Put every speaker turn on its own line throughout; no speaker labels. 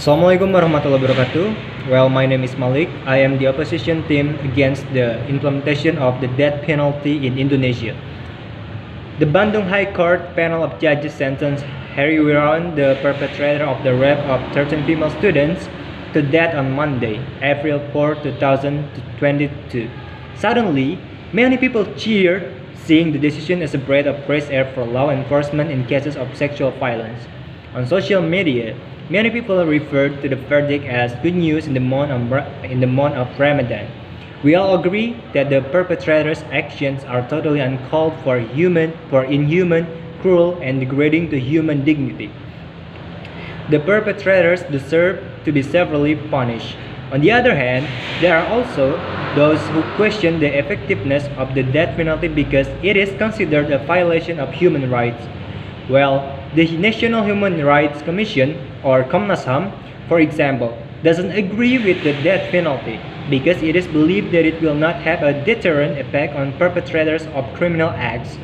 Assalamualaikum warahmatullahi wabarakatuh. Well, my name is Malik. I am the opposition team against the implementation of the death penalty in Indonesia. The Bandung High Court panel of judges sentenced Harry Wirawan, the perpetrator of the rape of 13 female students, to death on Monday, April 4, 2022. Suddenly, many people cheered, seeing the decision as a breath of fresh air for law enforcement in cases of sexual violence. On social media, many people referred to the verdict as good news in the month of Ramadan. We all agree that the perpetrators' actions are totally uncalled for, inhuman, cruel, and degrading to human dignity. The perpetrators deserve to be severely punished. On the other hand, there are also those who question the effectiveness of the death penalty because it is considered a violation of human rights. Well, the National Human Rights Commission, or Komnas HAM, for example, doesn't agree with the death penalty because it is believed that it will not have a deterrent effect on perpetrators of criminal acts.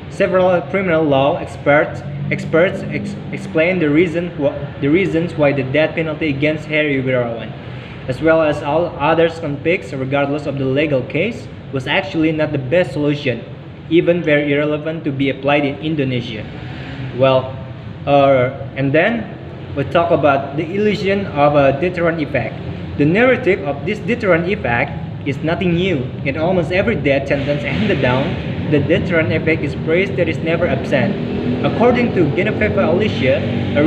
Several criminal law experts explain the reasons why the death penalty against Harry Wirawan, as well as all other convicts regardless of the legal case, was actually not the best solution, even very irrelevant to be applied in Indonesia. Well, and then we talk about the illusion of a deterrent effect. The narrative of this deterrent effect is nothing new. In almost every death sentence handed down, the deterrent effect is praised that is never absent. According to Genevieve Alicia, a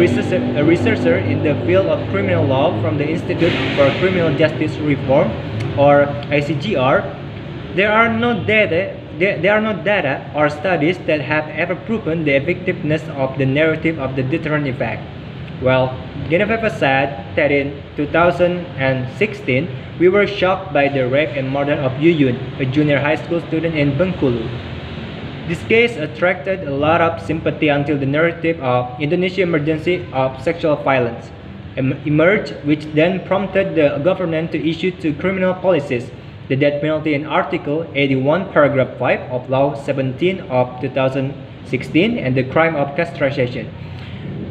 researcher in the field of criminal law from the Institute for Criminal Justice Reform, or ICGR, there are no data or studies that have ever proven the effectiveness of the narrative of the deterrent effect. Well, Genevieve said that in 2016, we were shocked by the rape and murder of Yuyun, a junior high school student in Bengkulu. This case attracted a lot of sympathy until the narrative of Indonesia emergency of sexual violence emerged, which then prompted the government to issue two criminal policies: the death penalty in Article 81, Paragraph 5 of Law 17 of 2016 and the crime of castration.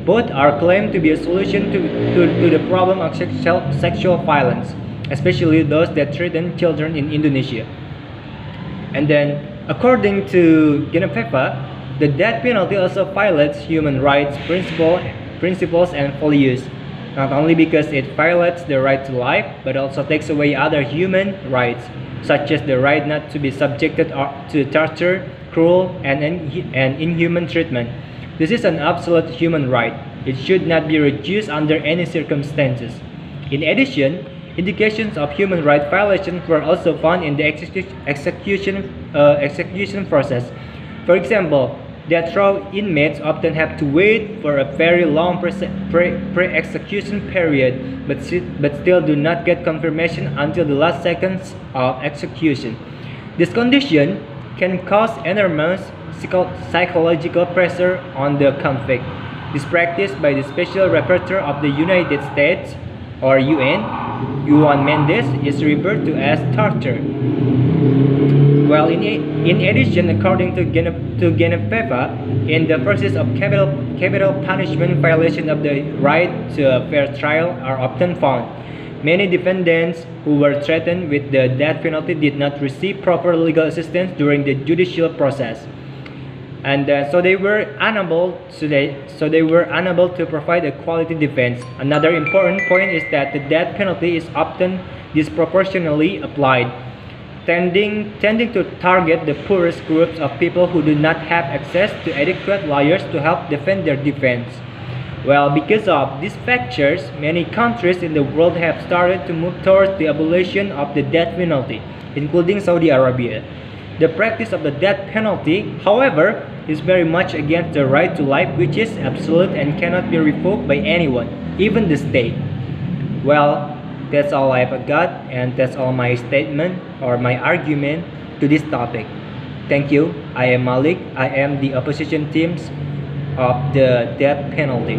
Both are claimed to be a solution to the problem of sexual violence, especially those that threaten children in Indonesia. And then, according to Genevieve, the death penalty also violates human rights principles and values, not only because it violates the right to life, but also takes away other human rights, such as the right not to be subjected to torture, cruel, and inhuman treatment. This is an absolute human right. It should not be reduced under any circumstances. In addition, indications of human rights violations were also found in the execution process. For example, death row inmates often have to wait for a very long pre-execution period, but still do not get confirmation until the last seconds of execution. This condition can cause enormous psychological pressure on the convict. This practice by the Special Rapporteur of the United States, or UN, Juan Mendes, is referred to as torture. Well, in addition, according to Genevieve, in the process of capital punishment, violation of the right to a fair trial are often found. Many defendants who were threatened with the death penalty did not receive proper legal assistance during the judicial process, and so they were unable to provide a quality defense. Another important point is that the death penalty is often disproportionately applied, tending to target the poorest groups of people who do not have access to adequate lawyers to help defend their defense. Well, because of these factors, many countries in the world have started to move towards the abolition of the death penalty, including Saudi Arabia. The practice of the death penalty, however, is very much against the right to life, which is absolute and cannot be revoked by anyone, even the state. Well, that's all I've got, and that's all my statement or my argument to this topic. Thank you. I am Malik. I am the opposition teams of the death penalty.